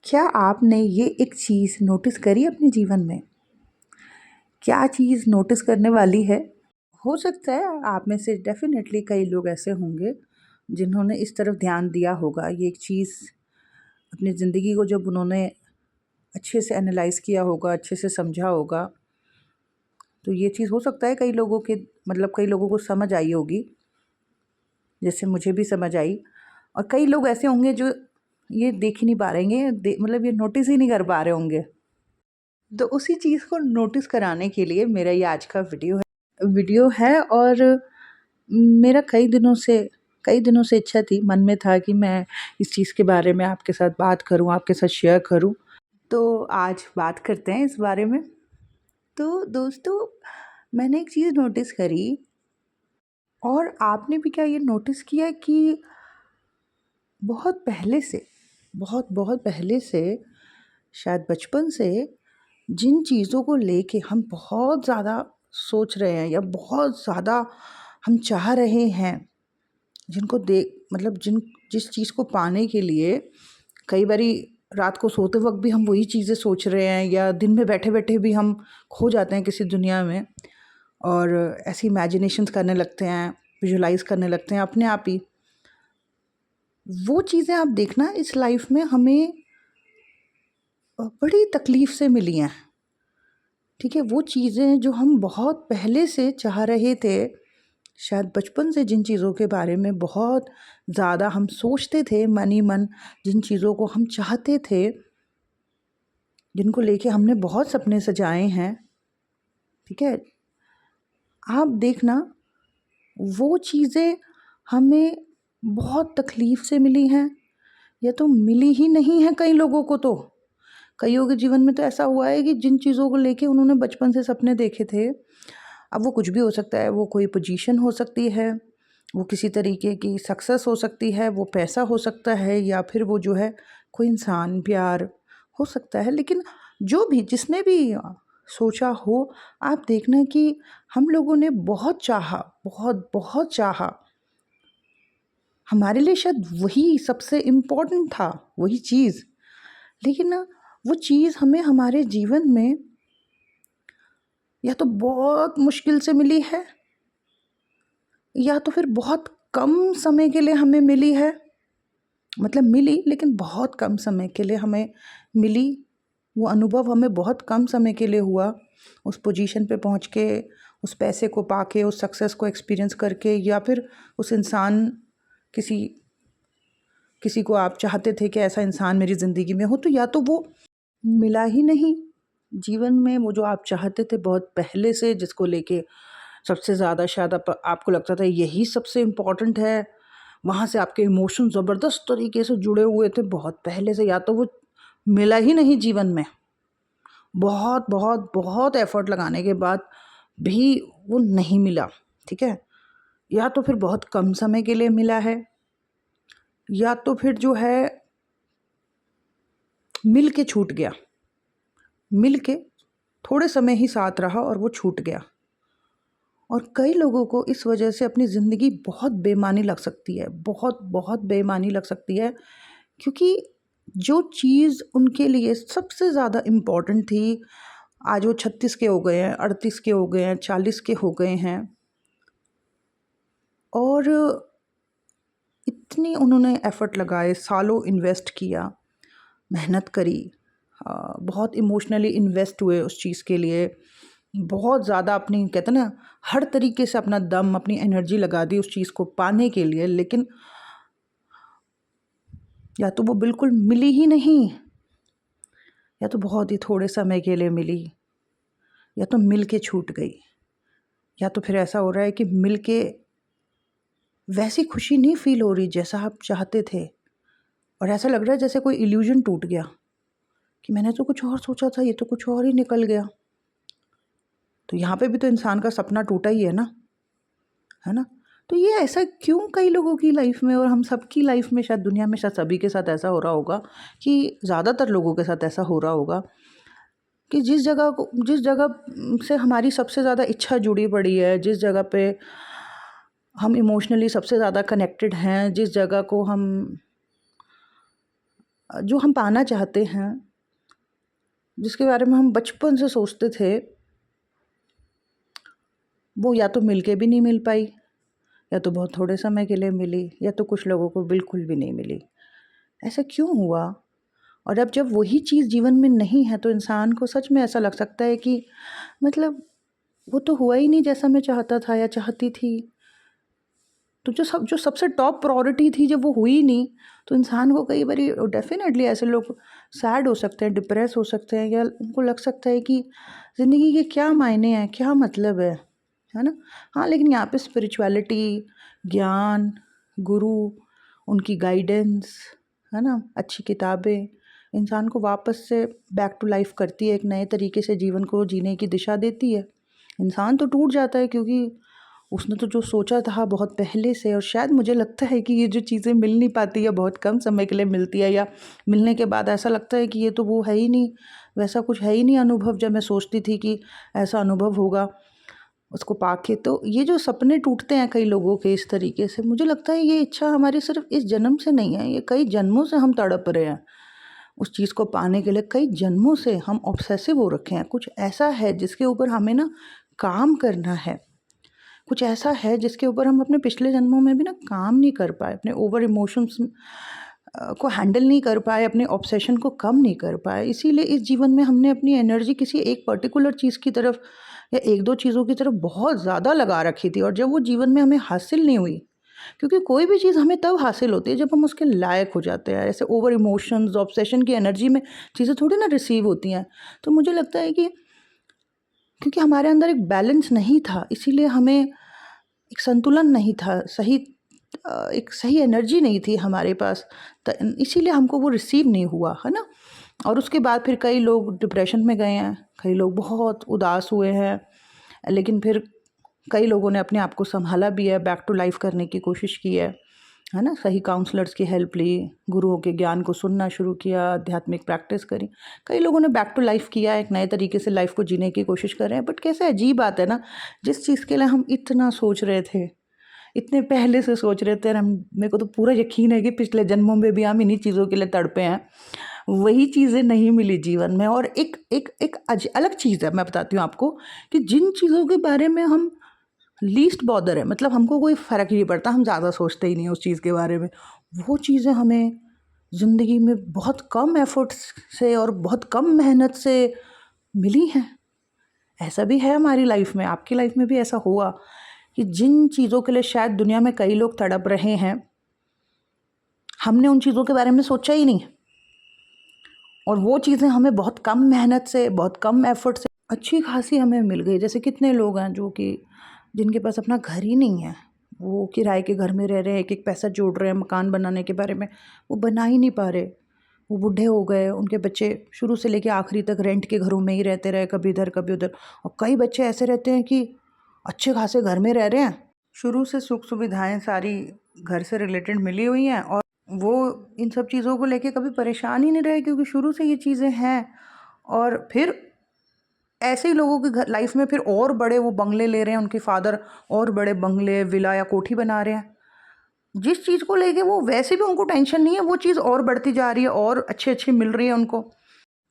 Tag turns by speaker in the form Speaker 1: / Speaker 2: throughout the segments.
Speaker 1: क्या आपने ये एक चीज़ नोटिस करी अपने जीवन में? क्या चीज़ नोटिस करने वाली है? हो सकता है आप में से डेफ़िनेटली कई लोग ऐसे होंगे जिन्होंने इस तरफ ध्यान दिया होगा। ये एक चीज़ अपनी ज़िंदगी को जब उन्होंने अच्छे से एनालाइज़ किया होगा, अच्छे से समझा होगा, तो ये चीज़ हो सकता है कई लोगों के कई लोगों को समझ आई होगी, जैसे मुझे भी समझ आई। और कई लोग ऐसे होंगे जो ये देख ही नहीं पा रहेंगे, ये नोटिस ही नहीं कर पा रहे होंगे। तो उसी चीज़ को नोटिस कराने के लिए मेरा ये आज का वीडियो है। और मेरा कई दिनों से इच्छा थी, मन में था कि मैं इस चीज़ के बारे में आपके साथ बात करूं, आपके साथ शेयर करूं। तो आज बात करते हैं इस बारे में। तो दोस्तों, मैंने एक चीज़ नोटिस करी, और आपने भी क्या ये नोटिस किया कि बहुत पहले से, बहुत बहुत पहले से, शायद बचपन से जिन चीज़ों को लेके हम बहुत ज़्यादा सोच रहे हैं या बहुत ज़्यादा हम चाह रहे हैं, जिनको देख जिस चीज़ को पाने के लिए कई बारी रात को सोते वक्त भी हम वही चीज़ें सोच रहे हैं, या दिन में बैठे बैठे भी हम खो जाते हैं किसी दुनिया में और ऐसी इमेजिनेशंस करने लगते हैं, विजुलाइज करने लगते हैं अपने आप ही। वो चीज़ें आप देखना इस लाइफ में हमें बड़ी तकलीफ़ से मिली हैं। ठीक है, वो चीज़ें जो हम बहुत पहले से चाह रहे थे, शायद बचपन से जिन चीज़ों के बारे में बहुत ज़्यादा हम सोचते थे मन ही मन, जिन चीज़ों को हम चाहते थे, जिनको लेके हमने बहुत सपने सजाए हैं, ठीक है, आप देखना वो चीज़ें हमें बहुत तकलीफ़ से मिली हैं, या तो मिली ही नहीं है कई लोगों को। तो कईयों के जीवन में तो ऐसा हुआ है कि जिन चीज़ों को लेके उन्होंने बचपन से सपने देखे थे, अब वो कुछ भी हो सकता है। वो कोई पोजीशन हो सकती है, वो किसी तरीके की सक्सेस हो सकती है, वो पैसा हो सकता है, या फिर वो जो है कोई इंसान, प्यार हो सकता है। लेकिन जो भी जिसने भी सोचा हो, आप देखना कि हम लोगों ने बहुत चाहा, बहुत बहुत चाहा। हमारे लिए शायद वही सबसे इम्पोर्टेंट था, वही चीज़। लेकिन ना, वो चीज़ हमें हमारे जीवन में या तो बहुत मुश्किल से मिली है, या तो फिर बहुत कम समय के लिए हमें मिली है। मिली, लेकिन बहुत कम समय के लिए हमें मिली। वो अनुभव हमें बहुत कम समय के लिए हुआ, उस पोजीशन पे पहुंच के, उस पैसे को पाके, उस सक्सेस को एक्सपीरियंस करके, या फिर उस इंसान, किसी किसी को आप चाहते थे कि ऐसा इंसान मेरी ज़िंदगी में हो, तो या तो वो मिला ही नहीं जीवन में, वो जो आप चाहते थे बहुत पहले से, जिसको लेके सबसे ज़्यादा शायद आपको लगता था यही सबसे इम्पोर्टेंट है। वहाँ से आपके इमोशन ज़बरदस्त तरीके से जुड़े हुए थे बहुत पहले से, या तो वो मिला ही नहीं जीवन में। बहुत बहुत बहुत एफ़र्ट लगाने के बाद भी वो नहीं मिला, ठीक है? या तो फिर बहुत कम समय के लिए मिला है, या तो फिर जो है मिल के छूट गया। मिल के थोड़े समय ही साथ रहा और वो छूट गया। और कई लोगों को इस वजह से अपनी ज़िंदगी बहुत बेमानी लग सकती है, बहुत बहुत बेमानी लग सकती है, क्योंकि जो चीज़ उनके लिए सबसे ज़्यादा इम्पॉर्टेंट थी, आज वो 36 के हो गए हैं, 38 के हो गए हैं, 40 के हो गए हैं, और इतनी उन्होंने एफ़र्ट लगाए, सालों इन्वेस्ट किया, मेहनत करी, बहुत इमोशनली इन्वेस्ट हुए उस चीज़ के लिए, बहुत ज़्यादा अपनी, कहते हैं ना, हर तरीके से अपना दम, अपनी एनर्जी लगा दी उस चीज़ को पाने के लिए। लेकिन या तो वो बिल्कुल मिली ही नहीं, या तो बहुत ही थोड़े समय के लिए मिली, या तो मिल के छूट गई, या तो फिर ऐसा हो रहा है कि मिल के वैसी खुशी नहीं फ़ील हो रही जैसा आप चाहते थे, और ऐसा लग रहा है जैसे कोई इल्यूज़न टूट गया कि मैंने तो कुछ और सोचा था, ये तो कुछ और ही निकल गया। तो यहाँ पे भी तो इंसान का सपना टूटा ही है ना? तो ये ऐसा क्यों कई लोगों की लाइफ में, और हम सबकी लाइफ में, शायद दुनिया में शायद सभी के साथ ऐसा हो रहा होगा, कि ज़्यादातर लोगों के साथ ऐसा हो रहा होगा कि जिस जगह से हमारी सबसे ज़्यादा इच्छा जुड़ी पड़ी है, जिस जगह पे हम इमोशनली सबसे ज़्यादा कनेक्टेड हैं, जिस जगह को हम जो हम पाना चाहते हैं, जिसके बारे में हम बचपन से सोचते थे, वो या तो मिल के भी नहीं मिल पाई, या तो बहुत थोड़े समय के लिए मिली, या तो कुछ लोगों को बिल्कुल भी नहीं मिली। ऐसा क्यों हुआ? और अब जब वही चीज़ जीवन में नहीं है तो इंसान को सच में ऐसा लग सकता है कि मतलब वो तो हुआ ही नहीं जैसा मैं चाहता था या चाहती थी। तो जो सबसे टॉप प्रायोरिटी थी जब वो हुई नहीं, तो इंसान को कई बारी डेफ़िनेटली ऐसे लोग सैड हो सकते हैं, डिप्रेस हो सकते हैं, या उनको लग सकता है कि ज़िंदगी के क्या मायने हैं, क्या मतलब है ना? हाँ, लेकिन यहाँ पे स्पिरिचुअलिटी, ज्ञान, गुरु, उनकी गाइडेंस, है ना? अच्छी किताबें इंसान को वापस से बैक टू लाइफ़ करती है, एक नए तरीके से जीवन को जीने की दिशा देती है। इंसान तो टूट जाता है क्योंकि उसने तो जो सोचा था बहुत पहले से, और शायद मुझे लगता है कि ये जो चीज़ें मिल नहीं पाती या बहुत कम समय के लिए मिलती है, या मिलने के बाद ऐसा लगता है कि ये तो वो है ही नहीं, वैसा कुछ है ही नहीं अनुभव जब मैं सोचती थी कि ऐसा अनुभव होगा उसको पाके। तो ये जो सपने टूटते हैं कई लोगों के इस तरीके से, मुझे लगता है ये इच्छा हमारी सिर्फ इस जन्म से नहीं है, ये कई जन्मों से हम तड़प रहे हैं उस चीज़ को पाने के लिए। कई जन्मों से हम ऑब्सेसिव हो रखे हैं, कुछ ऐसा है जिसके ऊपर हमें ना काम करना है, कुछ ऐसा है जिसके ऊपर हम अपने पिछले जन्मों में भी ना काम नहीं कर पाए, अपने ओवर इमोशंस को हैंडल नहीं कर पाए, अपने ऑब्सेशन को कम नहीं कर पाए। इसीलिए इस जीवन में हमने अपनी एनर्जी किसी एक पर्टिकुलर चीज़ की तरफ या एक दो चीज़ों की तरफ बहुत ज़्यादा लगा रखी थी, और जब वो जीवन में हमें हासिल नहीं हुई, क्योंकि कोई भी चीज़ हमें तब हासिल होती है जब हम उसके लायक हो जाते हैं। ऐसे ओवर इमोशंस, ऑब्सेशन की एनर्जी में चीज़ें थोड़ी ना रिसीव होती हैं। तो मुझे लगता है कि क्योंकि हमारे अंदर एक बैलेंस नहीं था, इसीलिए हमें एक संतुलन नहीं था, एक सही एनर्जी नहीं थी हमारे पास, इसीलिए हमको वो रिसीव नहीं हुआ, है ना? और उसके बाद फिर कई लोग डिप्रेशन में गए हैं, कई लोग बहुत उदास हुए हैं, लेकिन फिर कई लोगों ने अपने आप को संभाला भी है, बैक टू लाइफ करने की कोशिश की है ना? सही काउंसलर्स की हेल्प ली, गुरुओं के ज्ञान को सुनना शुरू किया, आध्यात्मिक प्रैक्टिस करी। कई लोगों ने बैक टू लाइफ किया, एक नए तरीके से लाइफ को जीने की कोशिश कर रहे हैं। बट कैसे अजीब बात है ना, जिस चीज़ के लिए हम इतना सोच रहे थे, इतने पहले से सोच रहे थे, और हम मेरे को तो पूरा यकीन है कि पिछले जन्मों में भी हम इन्हीं चीज़ों के लिए तड़पे हैं, वही चीज़ें नहीं मिली जीवन में। और एक एक एक अलग चीज़ है, मैं बताती हूँ आपको, कि जिन चीज़ों के बारे में हम लीस्ट बॉदर है, मतलब हमको कोई फ़र्क ही नहीं पड़ता, हम ज़्यादा सोचते ही नहीं उस चीज़ के बारे में, वो चीज़ें हमें ज़िंदगी में बहुत कम एफ़र्ट्स से और बहुत कम मेहनत से मिली हैं। ऐसा भी है हमारी लाइफ में, आपकी लाइफ में भी ऐसा हुआ कि जिन चीज़ों के लिए शायद दुनिया में कई लोग तड़प रहे हैं, हमने उन चीज़ों के बारे में सोचा ही नहीं, और वो चीज़ें हमें बहुत कम मेहनत से, बहुत कम एफ़र्ट से अच्छी खासी हमें मिल गई। जैसे कितने लोग हैं जो कि जिनके पास अपना घर ही नहीं है, वो किराए के घर में रह रहे हैं, एक-एक पैसा जोड़ रहे हैं मकान बनाने के बारे में, वो बना ही नहीं पा रहे। वो बूढ़े हो गए, उनके बच्चे शुरू से लेके आखिरी तक रेंट के घरों में ही रहते रहे, कभी इधर कभी उधर। और कई बच्चे ऐसे रहते हैं कि अच्छे खासे घर में रह रहे हैं, शुरू से सुख सुविधाएँ सारी घर से रिलेटेड मिली हुई हैं, और वो इन सब चीज़ों को लेके कभी परेशान ही नहीं रहे क्योंकि शुरू से ये चीज़ें हैं। और फिर ऐसे ही लोगों के घर लाइफ में फिर और बड़े वो बंगले ले रहे हैं, उनके फादर और बड़े बंगले, विला या कोठी बना रहे हैं। जिस चीज़ को लेके वो वैसे भी उनको टेंशन नहीं है, वो चीज़ और बढ़ती जा रही है और अच्छी-अच्छी मिल रही है उनको।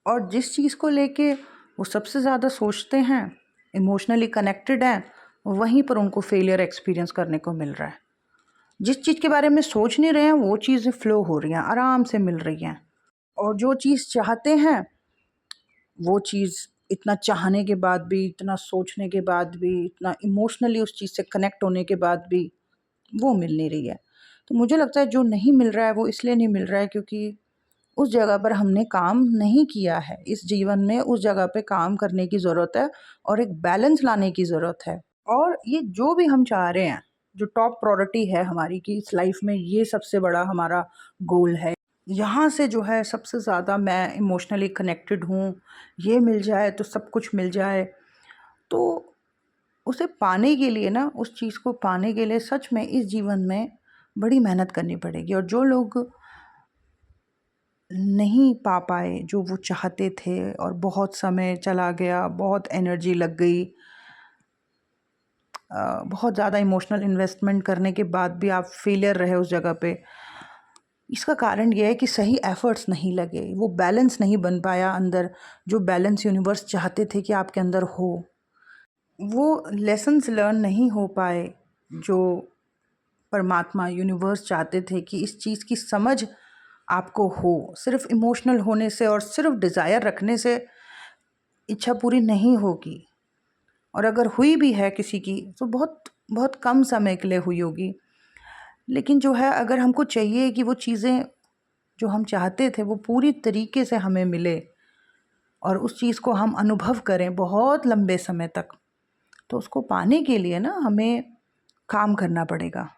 Speaker 1: और जिस चीज़ को लेके वो सबसे ज़्यादा सोचते हैं, इमोशनली कनेक्टेड हैं, वहीं पर उनको फेलियर एक्सपीरियंस करने को मिल रहा है। जिस चीज़ के बारे में सोच नहीं रहे हैं, वो चीज़ें फ्लो हो रही हैं, आराम से मिल रही हैं। और जो चीज़ चाहते हैं, वो चीज़ इतना चाहने के बाद भी, इतना सोचने के बाद भी, इतना इमोशनली उस चीज़ से कनेक्ट होने के बाद भी, वो मिल नहीं रही है। तो मुझे लगता है जो नहीं मिल रहा है वो इसलिए नहीं मिल रहा है क्योंकि उस जगह पर हमने काम नहीं किया है। इस जीवन में उस जगह पे काम करने की ज़रूरत है, और एक बैलेंस लाने की ज़रूरत है। और ये जो भी हम चाह रहे हैं, जो टॉप प्रायोरिटी है हमारी कि इस लाइफ में ये सबसे बड़ा हमारा गोल है। यहाँ से जो है सबसे ज़्यादा मैं इमोशनली कनेक्टेड हूँ, ये मिल जाए तो सब कुछ मिल जाए। तो उसे पाने के लिए ना, उस चीज़ को पाने के लिए सच में इस जीवन में बड़ी मेहनत करनी पड़ेगी। और जो लोग नहीं पा पाए जो वो चाहते थे, और बहुत समय चला गया, बहुत एनर्जी लग गई, बहुत ज़्यादा इमोशनल इन्वेस्टमेंट करने के बाद भी आप फेलियर रहे उस जगह पे, इसका कारण ये है कि सही एफ़र्ट्स नहीं लगे, वो बैलेंस नहीं बन पाया अंदर, जो बैलेंस यूनिवर्स चाहते थे कि आपके अंदर हो। वो लेसन्स लर्न नहीं हो पाए जो परमात्मा यूनिवर्स चाहते थे कि इस चीज़ की समझ आपको हो। सिर्फ़ इमोशनल होने से और सिर्फ़ डिज़ायर रखने से इच्छा पूरी नहीं होगी, और अगर हुई भी है किसी की तो बहुत बहुत कम समय के लिए हुई होगी। लेकिन जो है, अगर हमको चाहिए कि वो चीज़ें जो हम चाहते थे वो पूरी तरीके से हमें मिले और उस चीज़ को हम अनुभव करें बहुत लंबे समय तक, तो उसको पाने के लिए ना हमें काम करना पड़ेगा,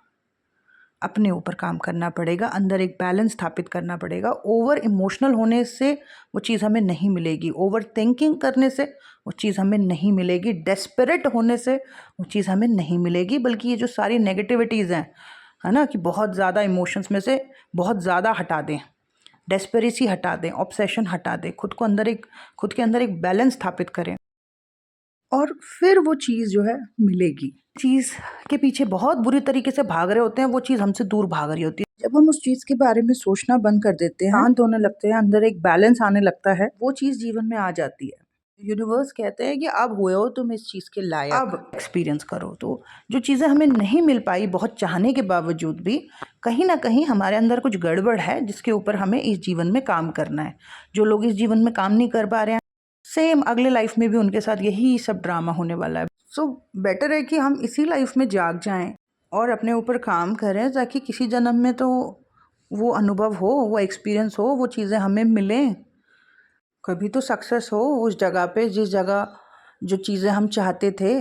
Speaker 1: अपने ऊपर काम करना पड़ेगा, अंदर एक बैलेंस स्थापित करना पड़ेगा। ओवर इमोशनल होने से वो चीज़ हमें नहीं मिलेगी, ओवर थिंकिंग करने से वो चीज़ हमें नहीं मिलेगी, डेस्परेट होने से वो चीज़ हमें नहीं मिलेगी। बल्कि ये जो सारी नेगेटिविटीज़ हैं, है ना, कि बहुत ज़्यादा इमोशंस में से बहुत ज़्यादा हटा दें, डेस्परेसी हटा दें, ऑब्सेशन हटा दें, खुद के अंदर एक बैलेंस स्थापित करें, और फिर वो चीज़ जो है मिलेगी। चीज़ के पीछे बहुत बुरी तरीके से भाग रहे होते हैं, वो चीज़ हमसे दूर भाग रही होती है। जब हम उस चीज़ के बारे में सोचना बंद कर देते हैं, शांत होने लगते हैं, अंदर एक बैलेंस आने लगता है, वो चीज़ जीवन में आ जाती है। यूनिवर्स कहते हैं कि अब हुए हो तुम इस चीज़ के लायक, अब एक्सपीरियंस करो। तो जो चीज़ें हमें नहीं मिल पाई बहुत चाहने के बावजूद भी, कहीं ना कहीं हमारे अंदर कुछ गड़बड़ है जिसके ऊपर हमें इस जीवन में काम करना है। जो लोग इस जीवन में काम नहीं कर पा रहे हैं, सेम अगले लाइफ में भी उनके साथ यही सब ड्रामा होने वाला है। सो बेटर है कि हम इसी लाइफ में जाग जाएं और अपने ऊपर काम करें, ताकि किसी जन्म में तो वो अनुभव हो, वो एक्सपीरियंस हो, वो चीज़ें हमें मिलें। कभी तो सक्सेस हो उस जगह पे जिस जगह जो चीज़ें हम चाहते थे।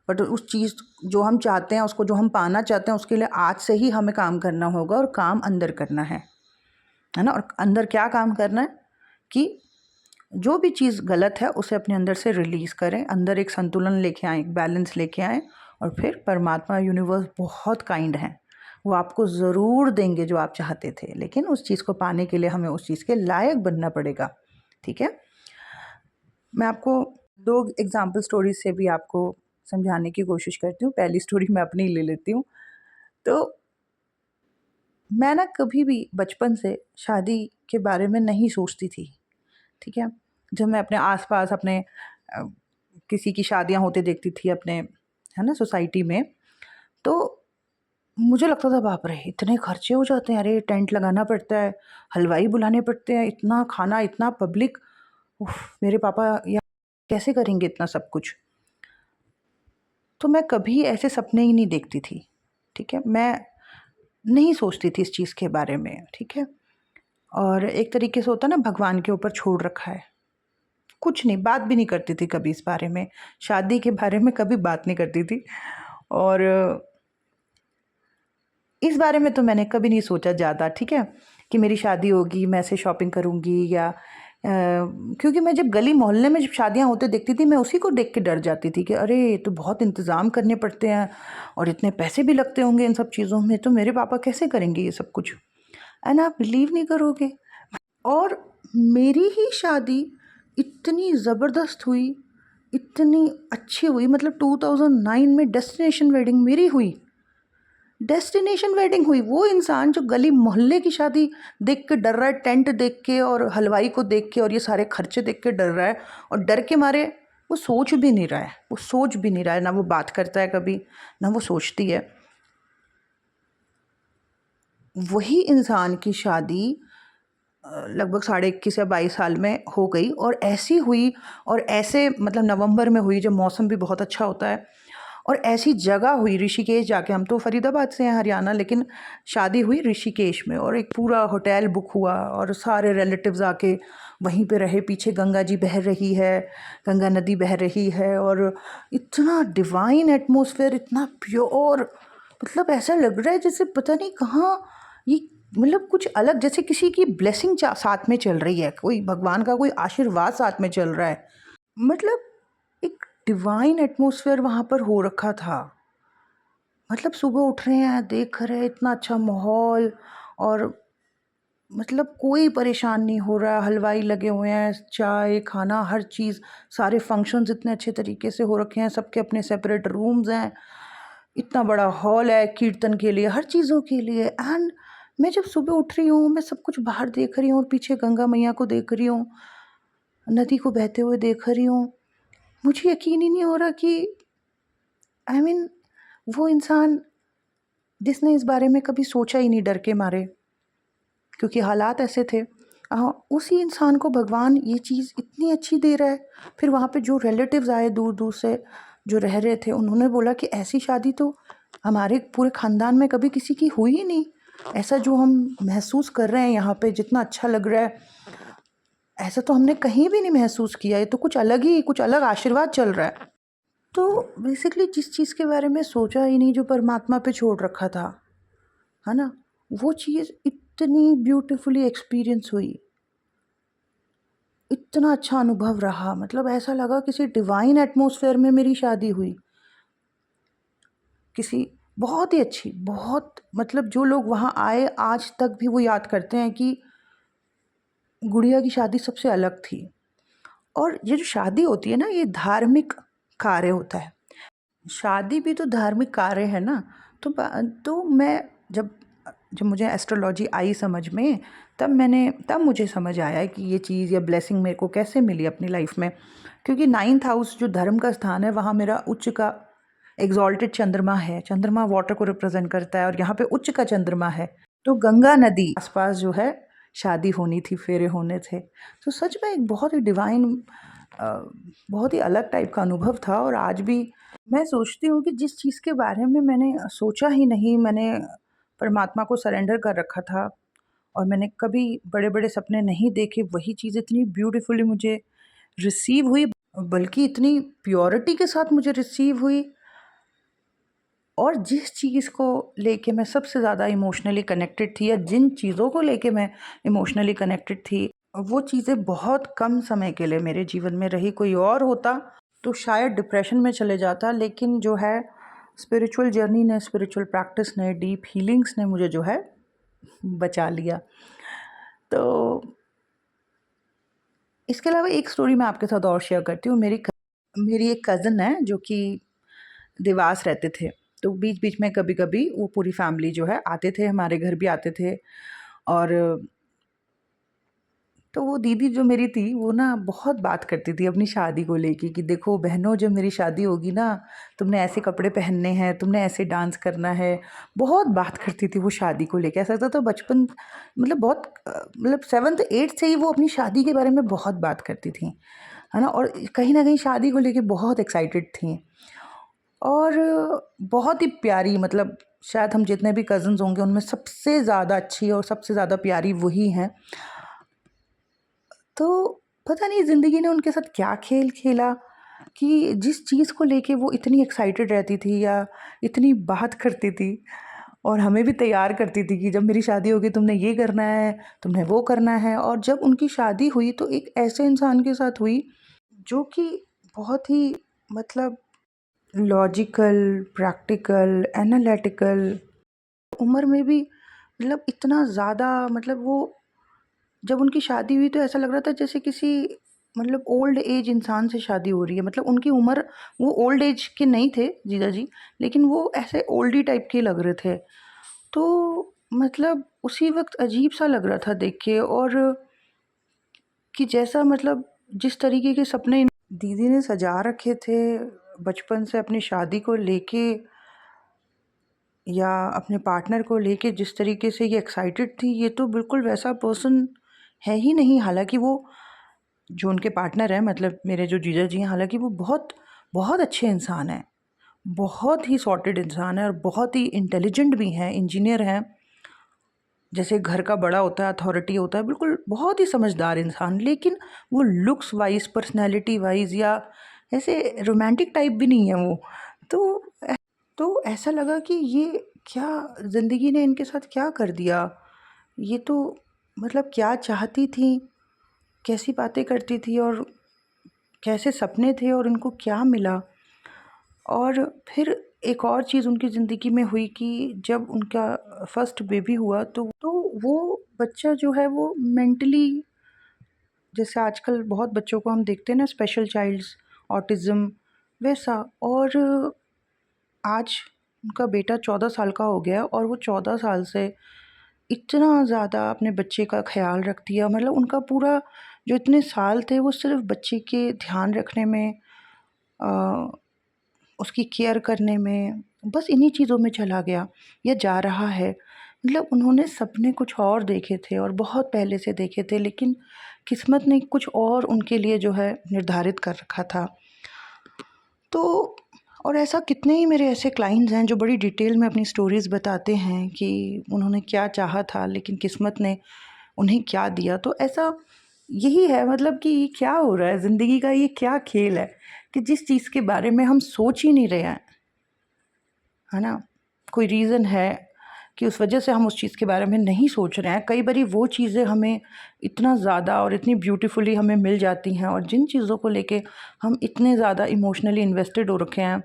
Speaker 1: बट उस चीज़ जो हम चाहते हैं, उसको जो हम पाना चाहते हैं, उसके लिए आज से ही हमें काम करना होगा, और काम अंदर करना है ना। और अंदर क्या काम करना है कि जो भी चीज़ गलत है उसे अपने अंदर से रिलीज़ करें, अंदर एक संतुलन लेके आएँ, एक बैलेंस लेके आएँ, और फिर परमात्मा यूनिवर्स बहुत काइंड हैं, वो आपको ज़रूर देंगे जो आप चाहते थे। लेकिन उस चीज़ को पाने के लिए हमें उस चीज़ के लायक बनना पड़ेगा। ठीक है, मैं आपको 2 एग्ज़ाम्पल स्टोरीज़ से भी आपको समझाने की कोशिश करती हूँ। पहली स्टोरी मैं अपनी ले लेती हूँ। तो मैं ना कभी भी बचपन से शादी के बारे में नहीं सोचती थी। ठीक है? जब मैं अपने आस-पास अपने अ, किसी की शादियाँ होते देखती थी अपने, है ना, सोसाइटी में, तो मुझे लगता था बाप रे! इतने खर्चे हो जाते हैं, अरे टेंट लगाना पड़ता है, हलवाई बुलाने पड़ते हैं, इतना खाना, इतना पब्लिक, उफ़! मेरे पापा या कैसे करेंगे इतना सब कुछ? तो मैं कभी ऐसे सपने ही नहीं देखती थी। ठीक है? मैं नहीं सोचती थी इस चीज़ के बारे में। ठीक है? और एक तरीके से होता है ना, भगवान के ऊपर छोड़ रखा है। कुछ नहीं, बात भी नहीं करती थी कभी इस बारे में, शादी के बारे में कभी बात नहीं करती थी। और इस बारे में तो मैंने कभी नहीं सोचा ज़्यादा, ठीक है, कि मेरी शादी होगी, मैं ऐसे शॉपिंग करूँगी या क्योंकि मैं जब गली मोहल्ले में जब शादियाँ होते देखती थी, मैं उसी को देख के डर जाती थी कि अरे! ये तो बहुत इंतज़ाम करने पड़ते हैं और इतने पैसे भी लगते होंगे इन सब चीज़ों में, तो मेरे पापा कैसे करेंगे ये सब कुछ? एंड आप बिलीव नहीं करोगे, और मेरी ही शादी इतनी ज़बरदस्त हुई, इतनी अच्छी हुई, मतलब 2009 में डेस्टिनेशन वेडिंग मेरी हुई। डेस्टिनेशन वेडिंग हुई। वो इंसान जो गली मोहल्ले की शादी देख के डर रहा है, टेंट देख के और हलवाई को देख के और ये सारे खर्चे देख के डर रहा है, और डर के मारे वो सोच भी नहीं रहा है, वो सोच भी नहीं रहा है, ना वो बात करता है कभी, ना वो सोचती है। वही इंसान की शादी लगभग 21 या 22 साल में हो गई, और ऐसी हुई, और ऐसे मतलब नवंबर में हुई जब मौसम भी बहुत अच्छा होता है, और ऐसी जगह हुई ऋषिकेश जाके। हम तो फरीदाबाद से हैं, हरियाणा, लेकिन शादी हुई ऋषिकेश में, और एक पूरा होटल बुक हुआ और सारे रिलेटिव्स आके वहीं पे रहे। पीछे गंगा जी बह रही है, गंगा नदी बह रही है, और इतना डिवाइन एटमॉस्फेयर, इतना प्योर, मतलब ऐसा लग रहा है जैसे पता नहीं कहाँ ये, मतलब कुछ अलग, जैसे किसी की ब्लेसिंग साथ में चल रही है, कोई भगवान का कोई आशीर्वाद साथ में चल रहा है। मतलब एक डिवाइन एटमॉस्फेयर वहाँ पर हो रखा था। मतलब सुबह उठ रहे हैं, देख रहे हैं इतना अच्छा माहौल, और मतलब कोई परेशान नहीं हो रहा, हलवाई लगे हुए हैं, चाय, खाना, हर चीज़, सारे फंक्शंस इतने अच्छे तरीके से हो रखे हैं, सबके अपने सेपरेट रूम्स हैं, इतना बड़ा हॉल है कीर्तन के लिए, हर चीज़ों के लिए। एंड मैं जब सुबह उठ रही हूँ, मैं सब कुछ बाहर देख रही हूँ और पीछे गंगा मैया को देख रही हूँ, नदी को बहते हुए देख रही हूँ, मुझे यकीन ही नहीं हो रहा कि आई मीन वो इंसान जिसने इस बारे में कभी सोचा ही नहीं डर के मारे, क्योंकि हालात ऐसे थे। उसी इंसान को भगवान ये चीज़ इतनी अच्छी दे रहा है। फिर वहाँ पे जो रिलेटिव्स आए दूर दूर से जो रह रहे थे, उन्होंने बोला कि ऐसी शादी तो हमारे पूरे ख़ानदान में कभी किसी की हुई ही नहीं। ऐसा जो हम महसूस कर रहे हैं यहाँ पे, जितना अच्छा लग रहा है, ऐसा तो हमने कहीं भी नहीं महसूस किया। ये तो कुछ अलग आशीर्वाद चल रहा है। तो बेसिकली जिस चीज़ के बारे में सोचा ही नहीं, जो परमात्मा पे छोड़ रखा था, है ना, वो चीज़ इतनी ब्यूटीफुली एक्सपीरियंस हुई, इतना अच्छा अनुभव रहा। मतलब ऐसा लगा किसी डिवाइन एटमॉस्फेयर में मेरी शादी हुई, किसी बहुत ही अच्छी, बहुत मतलब जो लोग वहाँ आए आज तक भी वो याद करते हैं कि गुड़िया की शादी सबसे अलग थी। और ये जो शादी होती है ना, ये धार्मिक कार्य होता है। शादी भी तो धार्मिक कार्य है ना। तो मैं जब जब मुझे एस्ट्रोलॉजी आई समझ में, तब मुझे समझ आया कि ये चीज़ या ब्लेसिंग मेरे को कैसे मिली अपनी लाइफ में। क्योंकि 9th हाउस जो धर्म का स्थान है, वहाँ मेरा उच्च का एग्जॉल्टेड चंद्रमा है। चंद्रमा वाटर को रिप्रेजेंट करता है और यहाँ पे उच्च का चंद्रमा है। तो गंगा नदी आसपास जो है शादी होनी थी, फेरे होने थे। तो सच में एक बहुत ही डिवाइन, बहुत ही अलग टाइप का अनुभव था। और आज भी मैं सोचती हूँ कि जिस चीज़ के बारे में मैंने सोचा ही नहीं, मैंने परमात्मा को सरेंडर कर रखा था और मैंने कभी बड़े-बड़े सपने नहीं देखे, वही चीज़ इतनी ब्यूटीफुली मुझे रिसीव हुई, बल्कि इतनी प्योरिटी के साथ मुझे रिसीव हुई। और जिस चीज़ को लेके मैं सबसे ज़्यादा इमोशनली कनेक्टेड थी, या जिन चीज़ों को लेके मैं इमोशनली कनेक्टेड थी, वो चीज़ें बहुत कम समय के लिए मेरे जीवन में रही। कोई और होता तो शायद डिप्रेशन में चले जाता, लेकिन जो है स्पिरिचुअल जर्नी ने, स्पिरिचुअल प्रैक्टिस ने, डीप हीलिंग्स ने मुझे जो है बचा लिया। तो इसके अलावा एक स्टोरी मैं आपके साथ और शेयर करती हूँ। मेरी एक कज़न है जो कि देवास रहते थे। तो बीच-बीच में कभी-कभी वो पूरी फैमिली जो है आते थे, हमारे घर भी आते थे। और तो वो दीदी जो मेरी थी, वो ना बहुत बात करती थी अपनी शादी को लेके कि देखो बहनों, जब मेरी शादी होगी ना, तुमने ऐसे कपड़े पहनने हैं, तुमने ऐसे डांस करना है। बहुत बात करती थी वो शादी को लेके। ऐसा लगता था बचपन, मतलब बहुत मतलब 7th 8th से ही वो अपनी शादी के बारे में बहुत बात करती थी, है ना? और कहीं न कहीं शादी को लेके बहुत एक्साइटेड थी। और बहुत ही प्यारी, मतलब शायद हम जितने भी कज़िन्स होंगे उनमें सबसे ज़्यादा अच्छी और सबसे ज़्यादा प्यारी वही हैं। तो पता नहीं ज़िंदगी ने उनके साथ क्या खेल खेला कि जिस चीज़ को लेके वो इतनी एक्साइटेड रहती थी या इतनी बात करती थी, और हमें भी तैयार करती थी कि जब मेरी शादी होगी तुमने ये करना है, तुमने वो करना है। और जब उनकी शादी हुई तो एक ऐसे इंसान के साथ हुई जो कि बहुत ही, मतलब लॉजिकल, प्रैक्टिकल, एनालिटिकल, उम्र में भी मतलब इतना ज़्यादा, मतलब वो जब उनकी शादी हुई तो ऐसा लग रहा था जैसे किसी, मतलब ओल्ड एज इंसान से शादी हो रही है। मतलब उनकी उम्र, वो ओल्ड एज के नहीं थे जीजा जी, लेकिन वो ऐसे ओल्डी टाइप के लग रहे थे। तो मतलब उसी वक़्त अजीब-सा लग रहा था देख के। और कि जैसा, मतलब जिस तरीके के सपने दीदी ने सजा रखे थे बचपन से अपनी शादी को लेके, या अपने पार्टनर को लेके जिस तरीके से ये एक्साइटेड थी, ये तो बिल्कुल वैसा पर्सन है ही नहीं। हालाँकि वो जो उनके पार्टनर हैं, मतलब मेरे जो जीजा जी हैं, हालाँकि वो बहुत बहुत अच्छे इंसान हैं, बहुत ही सॉर्टेड इंसान है और बहुत ही इंटेलिजेंट भी हैं, इंजीनियर हैं। जैसे घर का बड़ा होता है, अथॉरिटी होता है, बिल्कुल बहुत ही समझदार इंसान। लेकिन वो लुक्स वाइज़, पर्सनैलिटी वाइज़, या ऐसे रोमांटिक टाइप भी नहीं है वो। तो तो ऐसा लगा कि ये क्या, ज़िंदगी ने इनके साथ क्या कर दिया? ये तो, मतलब क्या चाहती थीं, कैसी बातें करती थी और कैसे सपने थे और इनको क्या मिला? और फिर एक और चीज़ उनकी ज़िंदगी में हुई कि जब उनका फर्स्ट बेबी हुआ तो वो बच्चा जो है वो मेंटली, जैसे आजकल बहुत बच्चों को हम देखते हैं ना, स्पेशल चाइल्ड्स, ऑटिज़्म, वैसा। और आज उनका बेटा 14 साल का हो गया है और वो 14 साल से इतना ज़्यादा अपने बच्चे का ख्याल रखती है, मतलब उनका पूरा जो इतने साल थे वो सिर्फ बच्चे के ध्यान रखने में, अ, उसकी केयर करने में, बस इन्हीं चीज़ों में चला गया या जा रहा है। मतलब उन्होंने सपने कुछ और देखे थे और बहुत पहले से देखे थे, लेकिन किस्मत ने कुछ और उनके लिए जो है निर्धारित कर रखा था। तो और ऐसा कितने ही मेरे ऐसे क्लाइंट्स हैं जो बड़ी डिटेल में अपनी स्टोरीज़ बताते हैं कि उन्होंने क्या चाहा था लेकिन किस्मत ने उन्हें क्या दिया। तो ऐसा यही है, मतलब कि ये क्या हो रहा है ज़िंदगी का, ये क्या खेल है कि जिस चीज़ के बारे में हम सोच ही नहीं रहे हैं, है ना, कोई रीज़न है कि उस वजह से हम उस चीज़ के बारे में नहीं सोच रहे हैं। कई बारी वो चीज़ें हमें इतना ज़्यादा और इतनी ब्यूटीफुली हमें मिल जाती हैं, और जिन चीज़ों को लेके हम इतने ज़्यादा इमोशनली इन्वेस्टेड हो रखे हैं,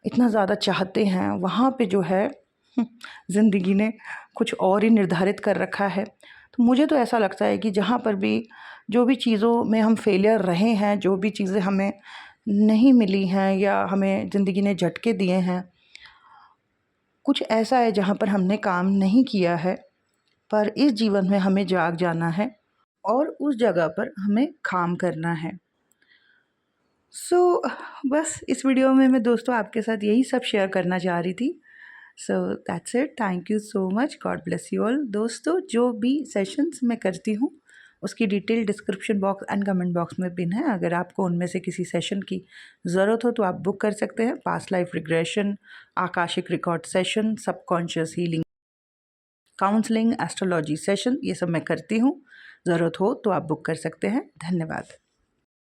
Speaker 1: इतना ज़्यादा चाहते हैं, वहाँ पे जो है ज़िंदगी ने कुछ और ही निर्धारित कर रखा है। तो मुझे तो ऐसा लगता है कि जहाँ पर भी जो भी चीज़ों में हम फेलियर रहे हैं, जो भी चीज़ें हमें नहीं मिली हैं या हमें ज़िंदगी ने झटके दिए हैं, कुछ ऐसा है जहाँ पर हमने काम नहीं किया है, पर इस जीवन में हमें जाग जाना है और उस जगह पर हमें काम करना है। सो बस इस वीडियो में मैं दोस्तों आपके साथ यही सब शेयर करना चाह रही थी। So that's it, thank you so much, God bless you all. दोस्तों, जो भी सेशंस मैं करती हूँ उसकी detail description box and comment box में पिन है। अगर आपको उनमें से किसी सेशन की ज़रूरत हो तो आप बुक कर सकते हैं। Past life regression, Akashic record session, subconscious healing, counselling, astrology session, ये सब मैं करती हूँ। ज़रूरत हो तो आप बुक कर सकते हैं। धन्यवाद।